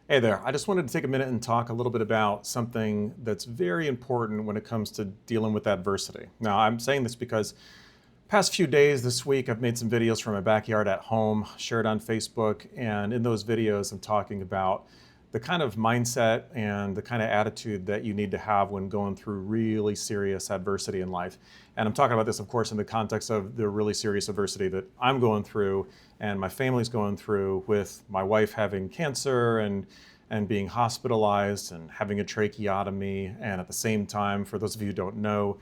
Hey there. I just wanted to take a minute and talk a little bit about something that's very important when it comes to dealing with adversity. Now, I'm saying this because past few days this week, I've made some videos from my backyard at home, shared on Facebook, and in those videos, I'm talking about the kind of mindset and the kind of attitude that you need to have when going through really serious adversity in life. And I'm talking about this, of course, in the context of the really serious adversity that I'm going through and my family's going through with my wife having cancer and being hospitalized and having a tracheotomy. And at the same time, for those of you who don't know,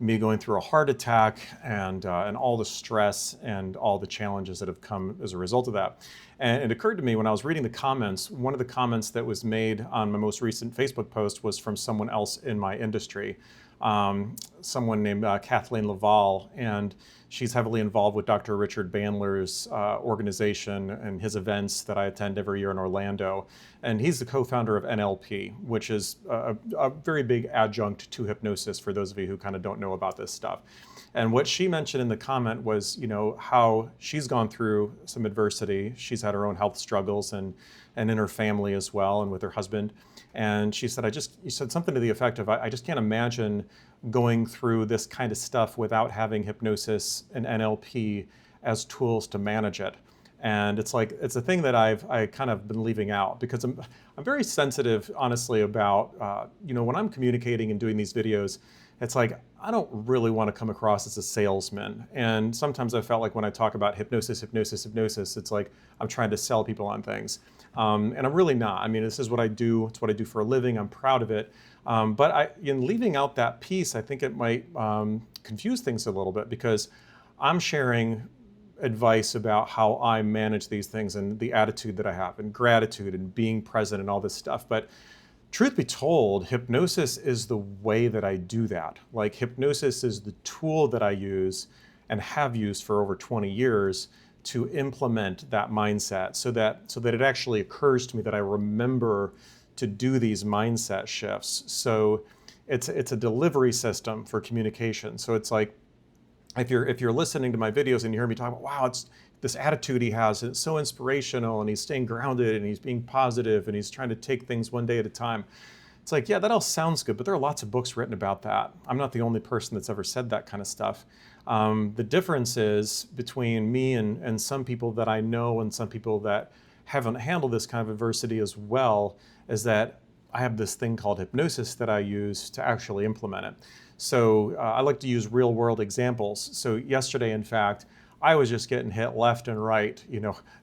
me going through a heart attack and all the stress and all the challenges that have come as a result of that. And it occurred to me when I was reading the comments, one of the comments that was made on my most recent Facebook post was from someone else in my industry, someone named Kathleen Laval, and she's heavily involved with Dr. Richard Bandler's organization and his events that I attend every year in Orlando. And he's the co-founder of NLP, which is a very big adjunct to hypnosis for those of you who kind of don't know about this stuff. And what she mentioned in the comment was, how she's gone through some adversity. She's had her own health struggles and in her family as well, and with her husband. And she said, you said something to the effect of, I just can't imagine going through this kind of stuff without having hypnosis and NLP as tools to manage it. And it's a thing that I kind of been leaving out because I'm very sensitive, honestly, about, when I'm communicating and doing these videos, it's like, I don't really want to come across as a salesman. And sometimes I felt like when I talk about hypnosis, it's like I'm trying to sell people on things. And I'm really not. I mean, this is what I do. It's what I do for a living. I'm proud of it. But in leaving out that piece, I think it might confuse things a little bit because I'm sharing advice about how I manage these things and the attitude that I have and gratitude and being present and all this stuff. But truth be told, hypnosis is the way that I do that. Like hypnosis is the tool that I use and have used for over 20 years to implement that mindset so that it actually occurs to me that I remember to do these mindset shifts. So it's a delivery system for communication. So it's like if you're listening to my videos and you hear me talk about, wow, it's this attitude he has, it's so inspirational, and he's staying grounded and he's being positive and he's trying to take things one day at a time. It's like, yeah, that all sounds good, but there are lots of books written about that. I'm not the only person that's ever said that kind of stuff. The difference is between me and some people that I know and some people that haven't handled this kind of adversity as well is that I have this thing called hypnosis that I use to actually implement it. So I like to use real world examples. So yesterday, in fact, I was just getting hit left and right,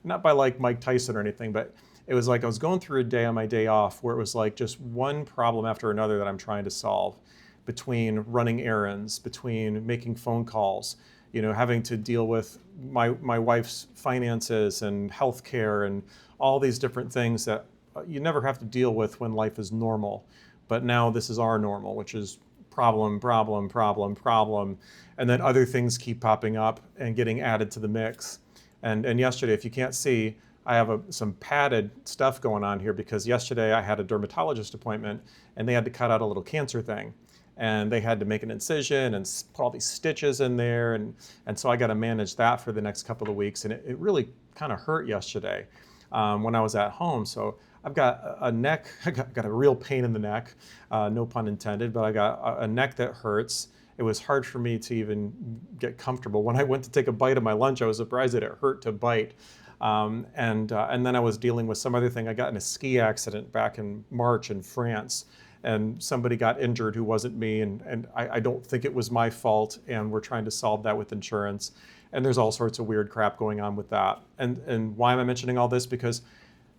not by like Mike Tyson or anything, but it was like I was going through a day on my day off where it was like just one problem after another that I'm trying to solve, between running errands, between making phone calls, having to deal with my wife's finances and healthcare and all these different things that you never have to deal with when life is normal. But now this is our normal, which is problem, problem, problem, problem. And then other things keep popping up and getting added to the mix. And yesterday, if you can't see, I have some padded stuff going on here because yesterday I had a dermatologist appointment and they had to cut out a little cancer thing. And they had to make an incision and put all these stitches in there. And so I got to manage that for the next couple of weeks. And it really kind of hurt yesterday when I was at home. So I've got a neck, I got a real pain in the neck, no pun intended, but I got a neck that hurts. It was hard for me to even get comfortable. When I went to take a bite of my lunch, I was surprised that it hurt to bite. And then I was dealing with some other thing. I got in a ski accident back in March in France, and somebody got injured who wasn't me, and I don't think it was my fault, and we're trying to solve that with insurance. And there's all sorts of weird crap going on with that. And why am I mentioning all this? Because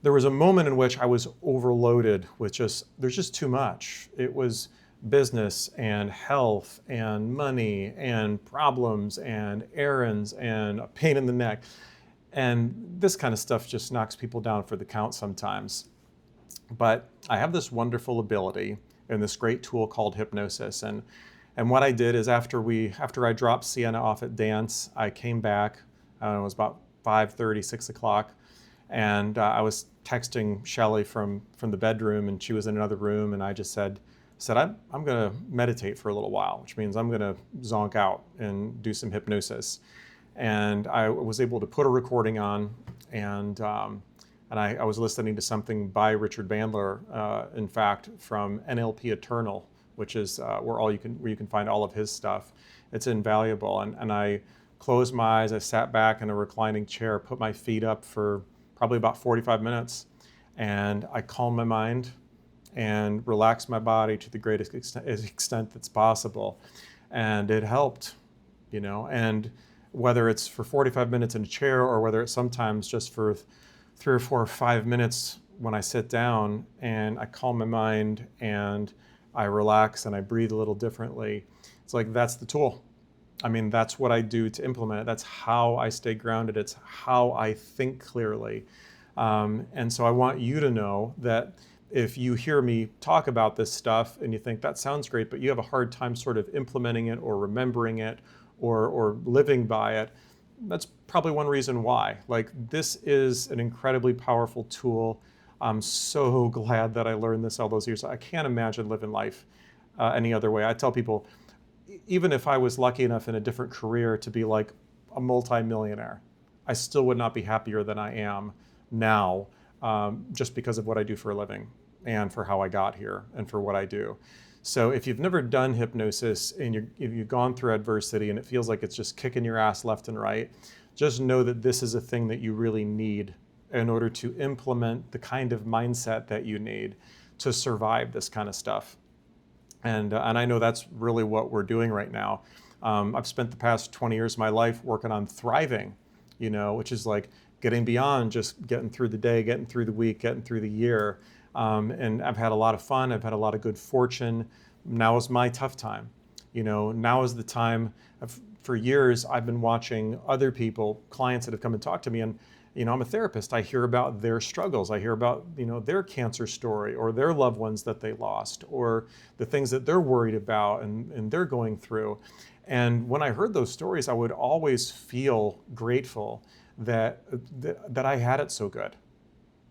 there was a moment in which I was overloaded with there's just too much. It was business and health and money and problems and errands and a pain in the neck. And this kind of stuff just knocks people down for the count sometimes. But I have this wonderful ability and this great tool called hypnosis. And what I did is after I dropped Sienna off at dance, I came back, I don't know, it was about 5:30, 6 o'clock. And I was texting Shelly from the bedroom, and she was in another room, and I just said I'm going to meditate for a little while, which means I'm going to zonk out and do some hypnosis. And I was able to put a recording on, and And I was listening to something by Richard Bandler, in fact, from NLP Eternal, which is where you can find all of his stuff. It's invaluable. And I closed my eyes, I sat back in a reclining chair, put my feet up for probably about 45 minutes, and I calmed my mind and relaxed my body to the greatest extent that's possible. And it helped, and whether it's for 45 minutes in a chair or whether it's sometimes just for 3 or 4 or 5 minutes when I sit down and I calm my mind and I relax and I breathe a little differently, it's like that's the tool. I mean, that's what I do to implement it. That's how I stay grounded. It's how I think clearly. And so I want you to know that if you hear me talk about this stuff and you think that sounds great, but you have a hard time sort of implementing it or remembering it or living by it, that's probably one reason why. Like, this is an incredibly powerful tool. I'm so glad that I learned this all those years. I can't imagine living life any other way. I tell people, even if I was lucky enough in a different career to be like a multi-millionaire, I still would not be happier than I am now, just because of what I do for a living and for how I got here and for what I do. So if you've never done hypnosis and you've gone through adversity and it feels like it's just kicking your ass left and right, just know that this is a thing that you really need in order to implement the kind of mindset that you need to survive this kind of stuff. And I know that's really what we're doing right now. I've spent the past 20 years of my life working on thriving, which is like getting beyond just getting through the day, getting through the week, getting through the year. And I've had a lot of fun. I've had a lot of good fortune. Now is my tough time. Now is the time. For years, I've been watching other people, clients that have come and talked to me, and I'm a therapist. I hear about their struggles. I hear about their cancer story or their loved ones that they lost or the things that they're worried about and they're going through. And when I heard those stories, I would always feel grateful that I had it so good.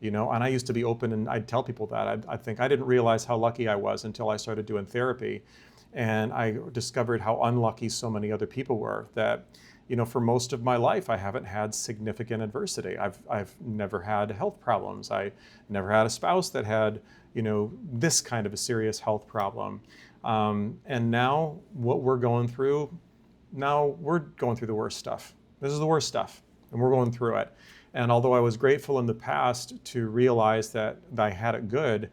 And I used to be open and I'd tell people that. I think I didn't realize how lucky I was until I started doing therapy. And I discovered how unlucky so many other people were that, for most of my life, I haven't had significant adversity. I've never had health problems. I never had a spouse that had, this kind of a serious health problem. And now what we're going through, the worst stuff. This is the worst stuff, and we're going through it. And although I was grateful in the past to realize that I had it good,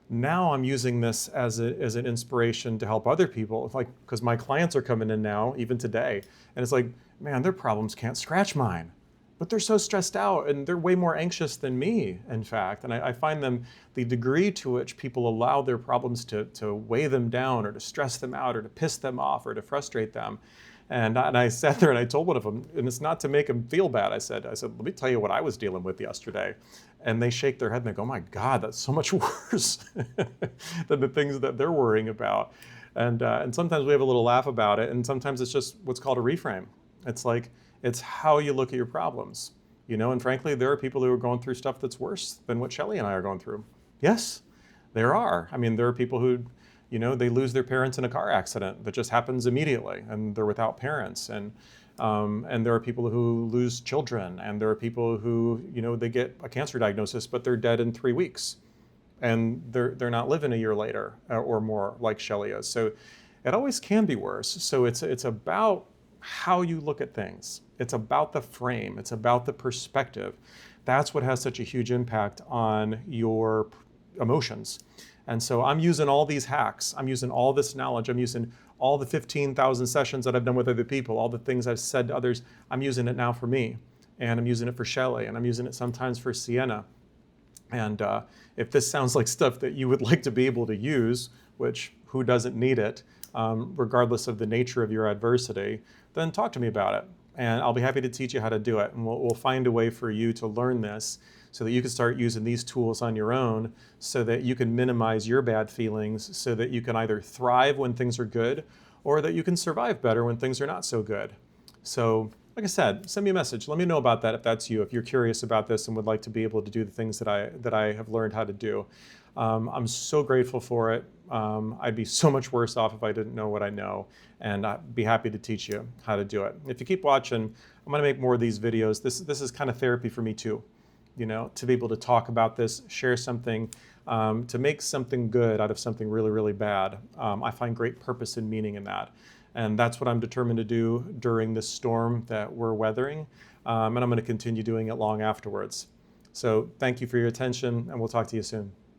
now I'm using this as an inspiration to help other people. Like, because my clients are coming in now, even today, and it's like, man, their problems can't scratch mine. But they're so stressed out and they're way more anxious than me, in fact. And I find the degree to which people allow their problems to weigh them down or to stress them out or to piss them off or to frustrate them. And I sat there and I told one of them, and it's not to make them feel bad. I said, let me tell you what I was dealing with yesterday. And they shake their head and they go, oh my God, that's so much worse than the things that they're worrying about. And sometimes we have a little laugh about it. And sometimes it's just what's called a reframe. It's like, it's how you look at your problems. And frankly, there are people who are going through stuff that's worse than what Shelley and I are going through. Yes, there are. I mean, there are people who, they lose their parents in a car accident that just happens immediately, and they're without parents. And there are people who lose children, and there are people who, they get a cancer diagnosis, but they're dead in 3 weeks, and they're not living a year later or more like Shelley is. So it always can be worse. So it's about how you look at things. It's about the frame. It's about the perspective. That's what has such a huge impact on your emotions. And so I'm using all these hacks. I'm using all this knowledge. I'm using all the 15,000 sessions that I've done with other people, all the things I've said to others. I'm using it now for me, and I'm using it for Shelley, and I'm using it sometimes for Sienna. And if this sounds like stuff that you would like to be able to use, which who doesn't need it, regardless of the nature of your adversity, then talk to me about it. And I'll be happy to teach you how to do it. And we'll find a way for you to learn this so that you can start using these tools on your own so that you can minimize your bad feelings, so that you can either thrive when things are good or that you can survive better when things are not so good. So, like I said, send me a message. Let me know about that if that's you, if you're curious about this and would like to be able to do the things that I have learned how to do. I'm so grateful for it. I'd be so much worse off if I didn't know what I know, and I'd be happy to teach you how to do it. If you keep watching, I'm going to make more of these videos. This is kind of therapy for me too. to be able to talk about this, share something, to make something good out of something really, really bad. I find great purpose and meaning in that. And that's what I'm determined to do during this storm that we're weathering. And I'm going to continue doing it long afterwards. So thank you for your attention, and we'll talk to you soon.